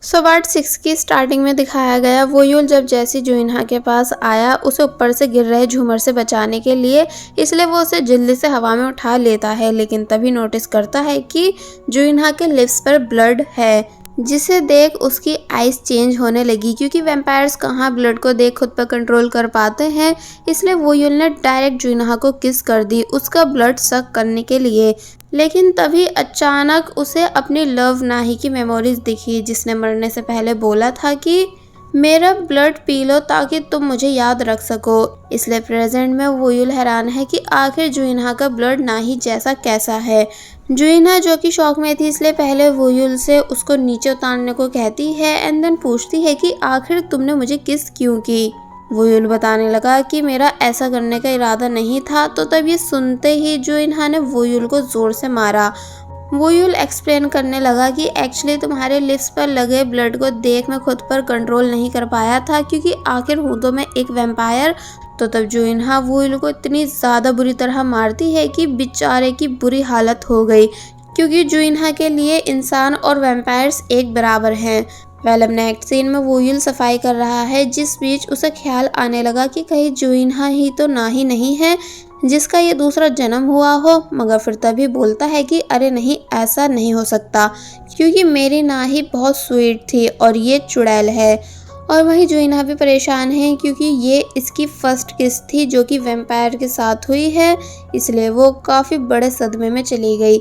Part 6 की starting में दिखाया गया वोयुल जब जैसी जुइनहा के पास आया उसे ऊपर से गिर रहे झूमर से बचाने के लिए, इसलिए वो उसे जल्दी से हवा में उठा लेता है। लेकिन तभी नोटिस करता है कि जुइनहा के लिप्स पर ब्लड है, जिसे देख उसकी आइज चेंज होने लगी क्योंकि वैम्पायर्स कहाँ ब्लड को देख खुद पर कंट्रोल कर पाते हैं। इसलिए वोयुल ने डायरेक्ट जुइनहा को किस कर दी उसका ब्लड सक करने के लिए। लेकिन तभी अचानक उसे अपनी लव नाही की मेमोरीज दिखी, जिसने मरने से पहले बोला था कि मेरा ब्लड पी लो ताकि तुम मुझे याद रख सको। इसलिए प्रेजेंट में वोयुल हैरान है कि आखिर जुइनहा का ब्लड नाही जैसा कैसा है। जुइनहा जो कि शौक में थी, इसलिए पहले वोयुल से उसको नीचे उतारने को कहती है एंड देन पूछती है कि आखिर तुमने मुझे किस क्यों की। वोयुल बताने लगा कि मेरा ऐसा करने का इरादा नहीं था। तो तब ये सुनते ही जुइनहा ने वोयुल को जोर से मारा। वोयुल एक्सप्लेन करने लगा कि एक्चुअली तुम्हारे लिप्स पर लगे ब्लड को देख मैं खुद पर कंट्रोल नहीं कर पाया था क्योंकि आखिर हूँ तो मैं एक वैम्पायर। तो तब जुइनहा वोयुल को इतनी ज़्यादा बुरी तरह मारती है कि बेचारे की बुरी हालत हो गई, क्योंकि जुइनहा के लिए इंसान और वैम्पायर्स एक बराबर हैं। वेल अब नेक्स्ट सीन में वोयुल सफाई कर रहा है, जिस बीच उसे ख्याल आने लगा कि कहीं जुइनहा ही तो नाही नहीं है जिसका ये दूसरा जन्म हुआ हो। मगर फिर तभी बोलता है कि अरे नहीं, ऐसा नहीं हो सकता क्योंकि मेरी नाही बहुत स्वीट थी और ये चुड़ैल है। और वहीं जुइनहा भी परेशान है क्योंकि ये इसकी फर्स्ट किस थी जो कि वैम्पायर के साथ हुई है, इसलिए वो काफ़ी बड़े सदमे में चली गई।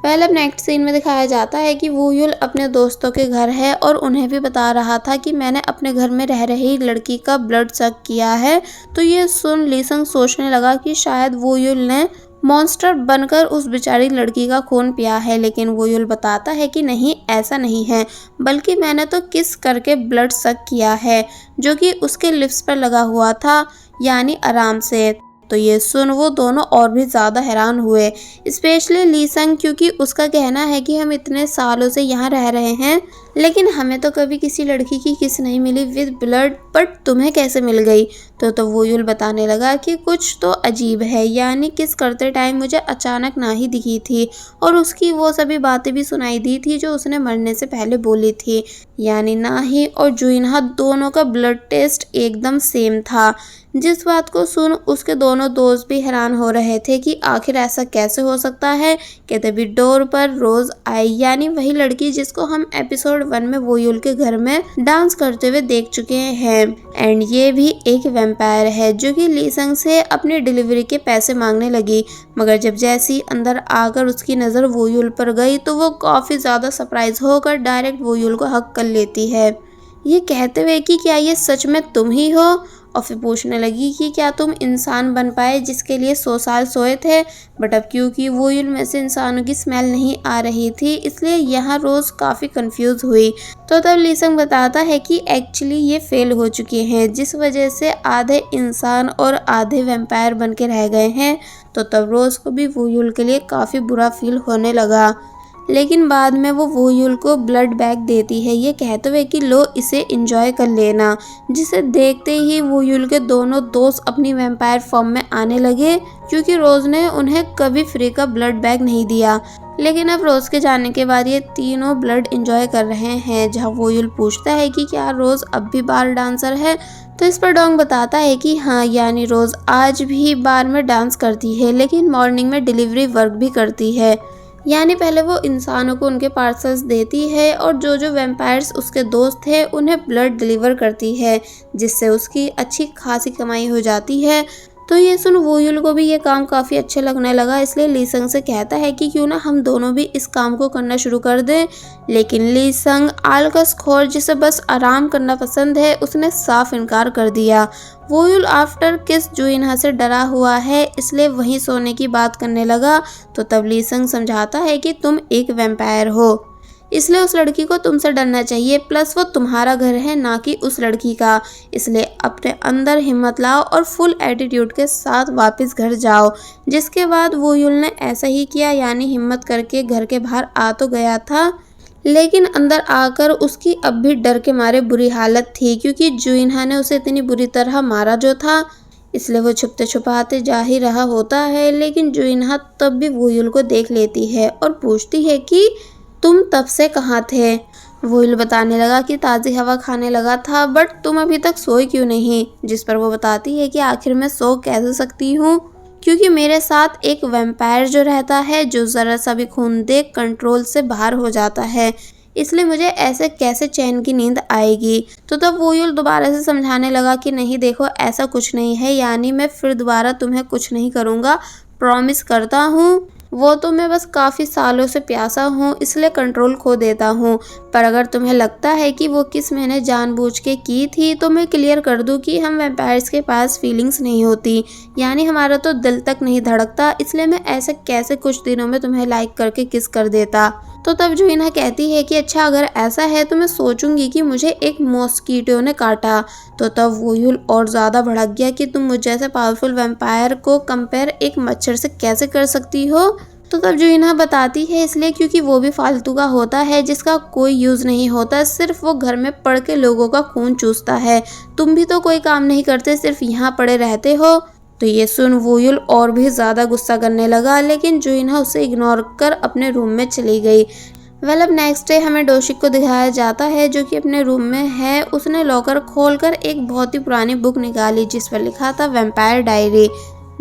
पहले अब नेक्स्ट सीन में दिखाया जाता है कि वोयुल अपने दोस्तों के घर है और उन्हें भी बता रहा था कि मैंने अपने घर में रह रही लड़की का ब्लड सक किया है। तो ये सुन लीसंग सोचने लगा कि शायद वोयुल ने मॉन्स्टर बनकर उस बेचारी लड़की का खून पिया है। लेकिन वोयुल बताता है कि नहीं, ऐसा नहीं है, बल्कि मैंने तो किस करके ब्लड सक किया है जो कि उसके लिप्स पर लगा हुआ था, यानी आराम से। तो ये सुन वो दोनों और भी ज़्यादा हैरान हुए, स्पेशली लीसंग, क्योंकि उसका कहना है कि हम इतने सालों से यहाँ रह रहे हैं लेकिन हमें तो कभी किसी लड़की की किस नहीं मिली विद ब्लड, बट तुम्हें कैसे मिल गई। तो वोयुल बताने लगा कि कुछ तो अजीब है, यानी किस करते टाइम मुझे अचानक नाही दिखी थी और उसकी वो सभी बातें भी सुनाई दी थी जो उसने मरने से पहले बोली थी, यानी नाही और जुइनहा दोनों का ब्लड टेस्ट एकदम सेम था। जिस बात को सुन उसके दोनों दोस्त भी हैरान हो रहे थे कि आखिर ऐसा कैसे हो सकता है। कि तभी डोर पर रोज आई, यानी वही लड़की जिसको हम एपिसोड 1 में वोयुल के घर में डांस करते हुए देख चुके हैं। एंड ये भी एक वैम्पायर है जो कि लीसंग से अपनी डिलीवरी के पैसे मांगने लगी। मगर जब जैसी अंदर आकर उसकी नज़र वोयुल पर गई तो वो काफ़ी ज़्यादा सरप्राइज होकर डायरेक्ट वोयुल को हक कर लेती है, ये कहते हुए कि क्या ये सच में तुम ही हो। और फिर पूछने लगी कि क्या तुम इंसान बन पाए जिसके लिए 100 साल सोए थे। बट अब क्योंकि वोयुल में से इंसानों की स्मेल नहीं आ रही थी, इसलिए यहाँ रोज़ काफ़ी कंफ्यूज हुई। तो तब लीसंग बताता है कि एक्चुअली ये फेल हो चुके हैं, जिस वजह से आधे इंसान और आधे वैम्पायर बन के रह गए हैं। तो तब रोज़ को भी वोयुल के लिए काफ़ी बुरा फील होने लगा। लेकिन बाद में वो वोयुल को ब्लड बैग देती है, ये कहते हुए कि लो इसे एंजॉय कर लेना। जिसे देखते ही वोयुल के दोनों दोस्त अपनी वैम्पायर फॉर्म में आने लगे क्योंकि रोज़ ने उन्हें कभी फ्री का ब्लड बैग नहीं दिया। लेकिन अब रोज़ के जाने के बाद ये तीनों ब्लड एंजॉय कर रहे हैं। जहाँ वोयुल पूछता है कि क्या रोज़ अब भी बार डांसर है, तो इस पर डोंग बताता है कि हाँ, यानी रोज़ आज भी बार में डांस करती है लेकिन मॉर्निंग में डिलीवरी वर्क भी करती है। यानी पहले वो इंसानों को उनके पार्सल्स देती है और जो वैम्पायर्स उसके दोस्त हैं उन्हें ब्लड डिलीवर करती है, जिससे उसकी अच्छी खासी कमाई हो जाती है। तो ये सुन वोयुल को भी ये काम काफ़ी अच्छा लगने लगा, इसलिए लीसंग से कहता है कि क्यों ना हम दोनों भी इस काम को करना शुरू कर दें। लेकिन लीसंग आलकसखोर जिसे बस आराम करना पसंद है, उसने साफ इनकार कर दिया। वोयुल आफ्टर किस जुइनहा से डरा हुआ है, इसलिए वहीं सोने की बात करने लगा। तो तब लीसंग समझाता है कि तुम एक वैम्पायर हो, इसलिए उस लड़की को तुमसे डरना चाहिए, प्लस वो तुम्हारा घर है ना कि उस लड़की का। इसलिए अपने अंदर हिम्मत लाओ और फुल एटीट्यूड के साथ वापस घर जाओ। जिसके बाद वोयुल ने ऐसा ही किया, यानी हिम्मत करके घर के बाहर आ तो गया था, लेकिन अंदर आकर उसकी अब भी डर के मारे बुरी हालत थी क्योंकि जुइनहा ने उसे इतनी बुरी तरह मारा जो था। इसलिए वो छुपते छुपाते जा ही रहा होता है। लेकिन जुइनहा तब भी वोयुल को देख लेती है और पूछती है कि तुम तब से कहाँ थे। वोयुल बताने लगा कि ताज़ी हवा खाने लगा था, बट तुम अभी तक सोई क्यों नहीं। जिस पर वो बताती है कि आखिर मैं सो कैसे सकती हूँ, क्योंकि मेरे साथ एक वैम्पायर जो रहता है, जो ज़रा सा भी खून देख कंट्रोल से बाहर हो जाता है, इसलिए मुझे ऐसे कैसे चैन की नींद आएगी। तो तब वोयुल दोबारा से समझाने लगा कि नहीं देखो, ऐसा कुछ नहीं है, यानी मैं फिर दोबारा तुम्हें कुछ नहीं करूँगा, प्रॉमिस करता हूँ। वो तो मैं बस काफ़ी सालों से प्यासा हूँ, इसलिए कंट्रोल खो देता हूँ। पर अगर तुम्हें लगता है कि वो किस मैंने जानबूझ के की थी, तो मैं क्लियर कर दूँ कि हम वैम्पायर्स के पास फीलिंग्स नहीं होती, यानी हमारा तो दिल तक नहीं धड़कता, इसलिए मैं ऐसे कैसे कुछ दिनों में तुम्हें लाइक करके किस कर देता। तो तब जुइना कहती है कि अच्छा अगर ऐसा है तो मैं सोचूंगी कि मुझे एक मॉस्कीटो ने काटा। तो तब वोयुल और ज़्यादा भड़क गया कि तुम मुझ जैसे पावरफुल वैम्पायर को कंपेयर एक मच्छर से कैसे कर सकती हो। तो तब जुइना बताती है इसलिए क्योंकि वो भी फालतू का होता है, जिसका कोई यूज़ नहीं होता, सिर्फ वो घर में पड़ के लोगों का खून चूसता है। तुम भी तो कोई काम नहीं करते, सिर्फ यहाँ पड़े रहते हो। तो ये सुन वोयुल और भी ज़्यादा गुस्सा करने लगा, लेकिन जुइना उसे इग्नोर कर अपने रूम में चली गई। अब नेक्स्ट डे हमें डोशिक को दिखाया जाता है, जो कि अपने रूम में है। उसने लॉकर खोलकर एक बहुत ही पुरानी बुक निकाली, जिस पर लिखा था वैम्पायर डायरी,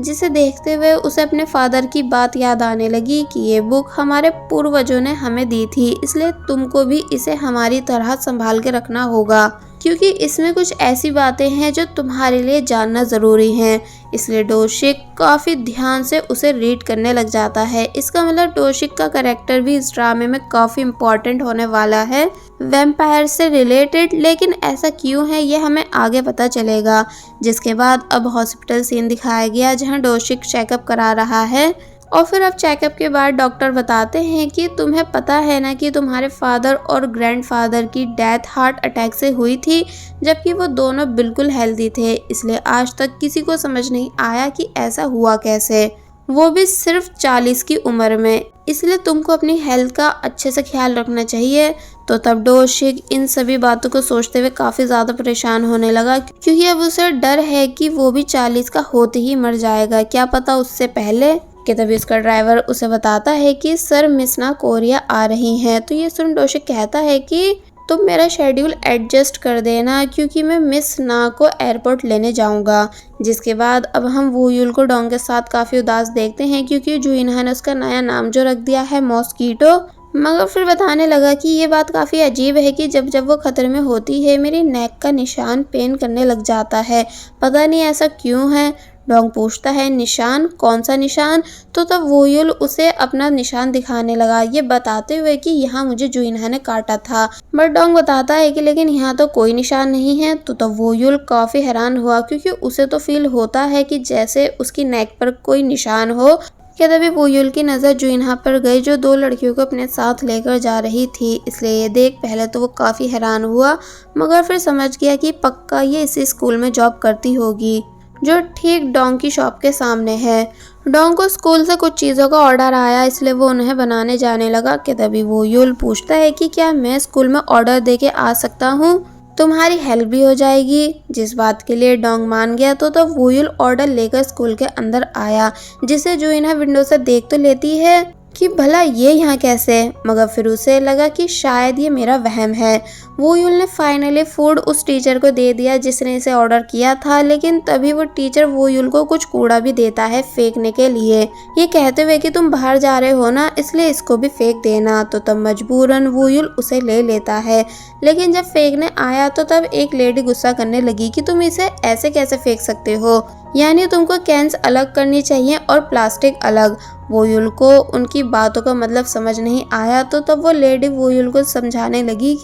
जिसे देखते हुए उसे अपने फादर की बात याद आने लगी कि ये बुक हमारे पूर्वजों ने हमें दी थी, इसलिए तुमको भी इसे हमारी तरह संभाल के रखना होगा, क्योंकि इसमें कुछ ऐसी बातें हैं जो तुम्हारे लिए जानना ज़रूरी हैं। इसलिए डोशिक काफ़ी ध्यान से उसे रीड करने लग जाता है। इसका मतलब डोशिक का कैरेक्टर भी इस ड्रामे में काफ़ी इम्पोर्टेंट होने वाला है, वैम्पायर से रिलेटेड। लेकिन ऐसा क्यों है ये हमें आगे पता चलेगा। जिसके बाद अब हॉस्पिटल सीन दिखाया गया, जहाँ डोशिक चेकअप करा रहा है। और फिर अब चेकअप के बाद डॉक्टर बताते हैं कि तुम्हें पता है ना कि तुम्हारे फादर और ग्रैंडफादर की डेथ हार्ट अटैक से हुई थी, जबकि वो दोनों बिल्कुल हेल्दी थे। इसलिए आज तक किसी को समझ नहीं आया कि ऐसा हुआ कैसे, वो भी सिर्फ 40 की उम्र में। इसलिए तुमको अपनी हेल्थ का अच्छे से ख्याल रखना चाहिए। तो तब डोशिक इन सभी बातों को सोचते हुए काफ़ी ज़्यादा परेशान होने लगा, क्योंकि अब उसे डर है कि वो भी 40 का होते ही मर जाएगा, क्या पता उससे पहले। कि तभी उसका ड्राइवर उसे बताता है कि सर मिस ना कोरिया आ रही हैं। तो ये सुन डोशिक कहता है कि तुम मेरा शेड्यूल एडजस्ट कर देना, क्योंकि मैं मिस ना को एयरपोर्ट लेने जाऊंगा। जिसके बाद अब हम वोयुल को डोंग के साथ काफ़ी उदास देखते हैं, क्योंकि जुइना ने उसका नया नाम जो रख दिया है मॉस्कीटो। मगर फिर बताने लगा कि ये बात काफ़ी अजीब है कि जब जब वो खतरे में होती है, मेरी नेक का निशान पेन करने लग जाता है, पता नहीं ऐसा क्यों है। डोंग पूछता है निशान, कौन सा निशान। तो तब वोयुल उसे अपना निशान दिखाने लगा, ये बताते हुए कि यहाँ मुझे जुइना ने काटा था। बट डोंग बताता है कि लेकिन यहाँ तो कोई निशान नहीं है। तो तब वोयुल काफ़ी हैरान हुआ, क्योंकि उसे तो फील होता है कि जैसे उसकी नेक पर कोई निशान हो। क्या तभी वोयुल की नज़र जुइना पर गई, जो 2 लड़कियों को अपने साथ लेकर जा रही थी। इसलिए ये देख पहले तो वो काफ़ी हैरान हुआ, मगर फिर समझ गया कि पक्का ये इसी स्कूल में जॉब करती होगी, जो ठीक डोंग की शॉप के सामने है। डोंग को स्कूल से कुछ चीज़ों का ऑर्डर आया, इसलिए वो उन्हें बनाने जाने लगा। कि तभी वोयुल पूछता है कि क्या मैं स्कूल में ऑर्डर दे के आ सकता हूँ, तुम्हारी हेल्प भी हो जाएगी। जिस बात के लिए डोंग मान गया। तो तब वोयुल ऑर्डर लेकर स्कूल के अंदर आया, जिसे जुइना विंडो से देख तो लेती है कि भला ये यहाँ कैसे, मगर फिर उसे लगा कि शायद ये मेरा वहम है। वोयुल ने फाइनली फूड उस टीचर को दे दिया जिसने इसे ऑर्डर किया था, लेकिन तभी वो टीचर वोयुल को कुछ कूड़ा भी देता है फेंकने के लिए, ये कहते हुए कि तुम बाहर जा रहे हो ना, इसलिए इसको भी फेंक देना। तो तब मजबूरन वोयुल उसे ले लेता है, लेकिन जब फेंकने आया तो तब एक लेडी गुस्सा करने लगी कि तुम इसे ऐसे कैसे फेंक सकते हो, यानी तुमको कैंस अलग करनी चाहिए और प्लास्टिक अलग। वोयुल को उनकी बातों का मतलब समझ नहीं आया। तो तब वो लेडी वोयुल को समझाने लगी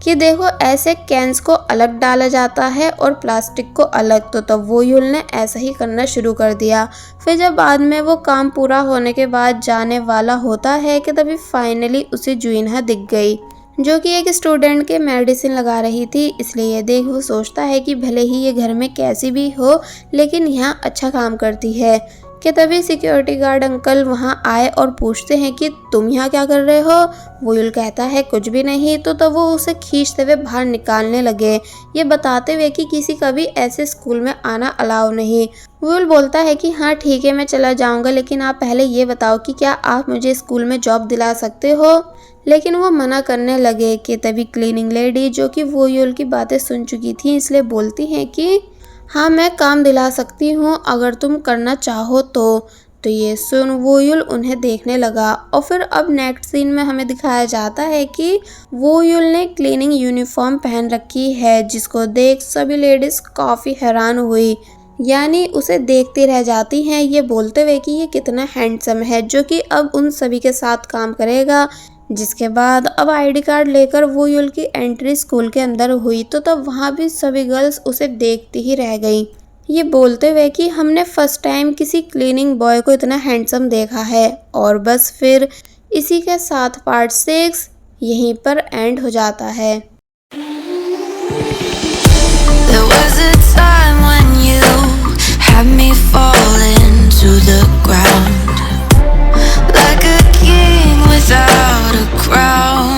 कि देखो ऐसे कैंस को अलग डाला जाता है और प्लास्टिक को अलग। तो तब वोयुल ने ऐसा ही करना शुरू कर दिया। फिर जब बाद में वो काम पूरा होने के बाद जाने वाला होता है कि तभी फाइनली उसे जुइना दिख गई, जो कि एक स्टूडेंट के मेडिसिन लगा रही थी। इसलिए ये देख वो सोचता है कि भले ही ये घर में कैसी भी हो, लेकिन यहाँ अच्छा काम करती है। कि तभी सिक्योरिटी गार्ड अंकल वहाँ आए और पूछते हैं कि तुम यहाँ क्या कर रहे हो। वोयुल कहता है कुछ भी नहीं। तो तब वो उसे खींचते हुए बाहर निकालने लगे, ये बताते हुए कि किसी का भी ऐसे स्कूल में आना अलाउ नहीं। वोयुल बोलता है कि हाँ ठीक है मैं चला जाऊँगा, लेकिन आप पहले ये बताओ कि क्या आप मुझे स्कूल में जॉब दिला सकते हो। लेकिन वो मना करने लगे कि तभी क्लीनिंग लेडी जो कि वो यूल की बातें सुन चुकी थी इसलिए बोलती हैं कि हाँ मैं काम दिला सकती हूँ अगर तुम करना चाहो तो ये सुन वो यूल उन्हें देखने लगा। और फिर अब नेक्स्ट सीन में हमें दिखाया जाता है कि वो यूल ने क्लीनिंग यूनिफॉर्म पहन रखी है जिसको देख सभी लेडीज काफ़ी हैरान हुई, यानी उसे देखती रह जाती हैं ये बोलते हुए कि ये कितना हैंडसम है जो कि अब उन सभी के साथ काम करेगा। जिसके बाद अब आईडी कार्ड लेकर वो यूल की एंट्री स्कूल के अंदर हुई तो तब वहाँ भी सभी गर्ल्स उसे देखती ही रह गई, ये बोलते हुए कि हमने फर्स्ट टाइम किसी क्लीनिंग बॉय को इतना हैंडसम देखा है। और बस फिर इसी के साथ पार्ट 6 यहीं पर एंड हो जाता है। There was a time when you had me falling to the ground like a king without a crown.